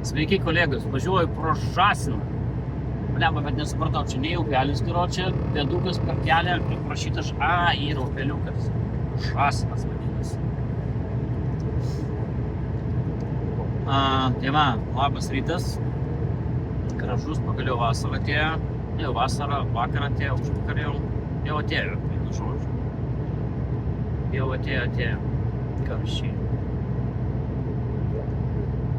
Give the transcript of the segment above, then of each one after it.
Sveiki, kolegos, važiuoju pro Žąsiną. Blemba, bet nesupratau, čia nei upelis, čia pėdukas per kelią, prašytas yra upeliukas. Žąsinas vadinasi. Tai va, labas rytas. Gražus, pagaliau vasara atėjo. Jau vasara, vakar atėjo, užvakar jau atėjo, vienu žodžiu. Jau atėjo. Karščiai.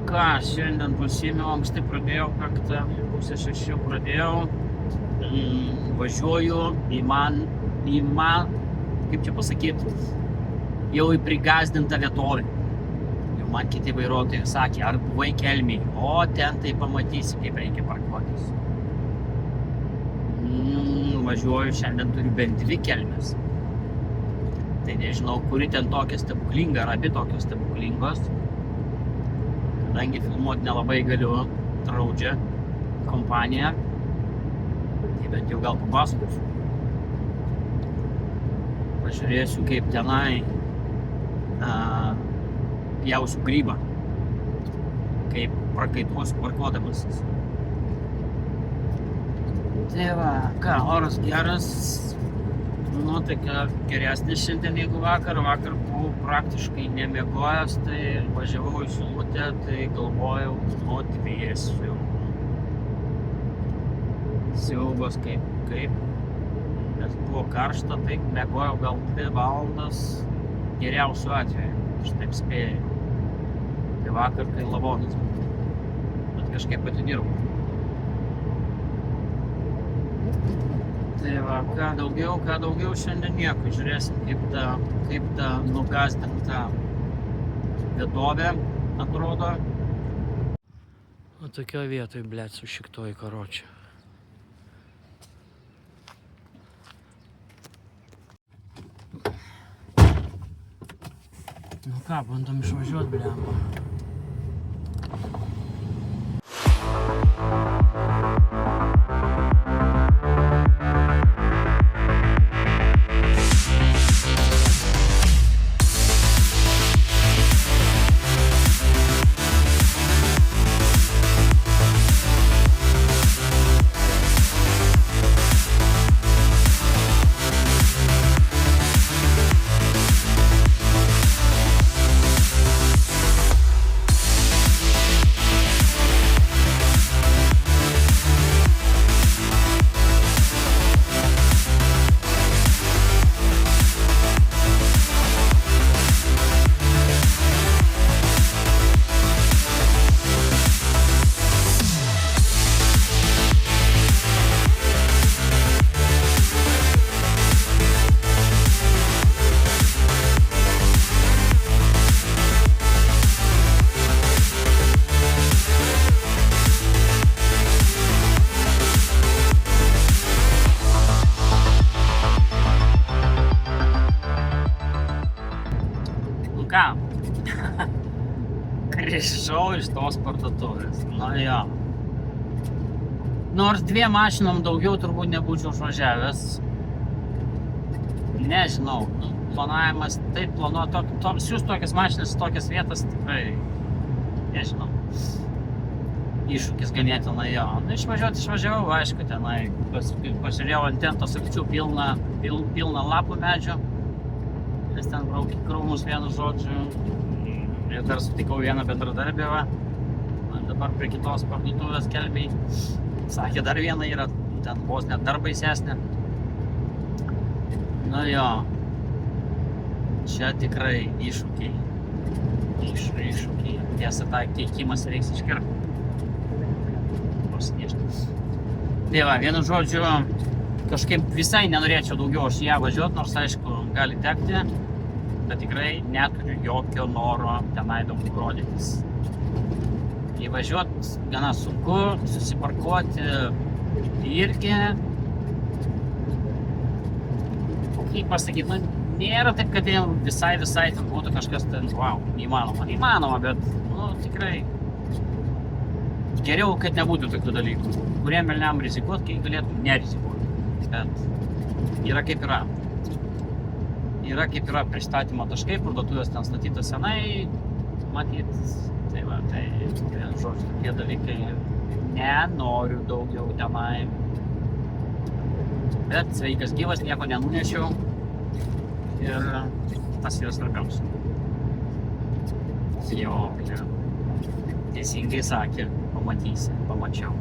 Ką, šiandien pasiėmiau, anksti pradėjau, 5:30 pradėjau. Važiuoju į man, kaip čia pasakyti, jau į prigazdintą vietovę. Jau man kiti vairuotojai sakė, ar buvai Kelmėj, o ten tai pamatysi, kaip reikia parkuotis. Važiuoju, šiandien turiu bent 2 Kelmės. Tai nežinau, kuri ten tokia stebuklinga, ar abi tokios stebuklingos. Kadangi filmuoti nelabai galiu, draudžia kompanija, tai bent jau gal papasakosiu. Pažiūrėsiu, kaip tenai pjausiu grybą, kaip prakaituosiu parkuodamasis. Tai va, ką, oras geras, nuotaika geresnė šiandien negu vakar. Vakar buvau praktiškai nemiegojęs, tai važiavau į Šilutę, tai galvojau, atvėsiu. Siaubas kaip, nes buvo karšta, tai miegojau gal 2 valandas geriausiu atveju, aš taip spėjau. Tai vakar kai lavonas buvo, bet kažkaip atidirbau. Tai va, ką daugiau šiandien nieko. Žiūrėsim, kaip ta nugazdinta vietovė atrodo. O tokioj vietoj, blėt, su šiktoj karočiu. Nu ką, bandom išvažiuot, blemba. Ką? Grįžau iš tos parduotuvės. Na jo. Nors 2 mašinom daugiau turbūt nebūčiau išvažiavęs. Nežinau. Planavimas taip planuoja. Siūs tokias mašinas, tokias vietas tikrai. Nežinau. Iššūkis ganėtinai jo. Išvažiavau, aišku, tenai. Pasižiūrėjau ant tentos akčių pilną lapų medžių. Nes ten braukė krūmus vienu žodžiu. Ir dar sutikau vieną bendradarbį. Dabar prie kitos parduotuvės Kelmėj. Sakė, dar viena yra, ten vos net dar baisesnė. Nu jo. Čia tikrai iššūkiai. Iššūkiai. Tiesa, tą teikimas reiks iškirpti. Pasinešti. Tai va, vienu žodžiu, kažkaip visai nenorėčiau daugiau aš ją važiuoti, nors aišku, gali tekti. Bet tikrai neturiu jokio noro tenai daug rodytis. Įvažiuot gana sunku, susiparkuoti irgi. Kaip pasakyti, nėra taip, kad visai ten būtų kažkas ten, wow, įmanoma, bet, tikrai geriau, kad nebūtų tokių dalykų. Kuriem velniam rizikuot, kai galėtų nerizikuoti. Bet yra kaip yra. Yra kaip yra pristatymo taškai, parduotuvės ten statytos senai, matyt, tai va. Tai, žodžiu, tokie dalykai, nenoriu daugiau tenai. Bet sveikas gyvas, nieko nenunešiau. Ir tas yra svarbiausia. Jo, teisingai sakė, pamatysi, pamačiau.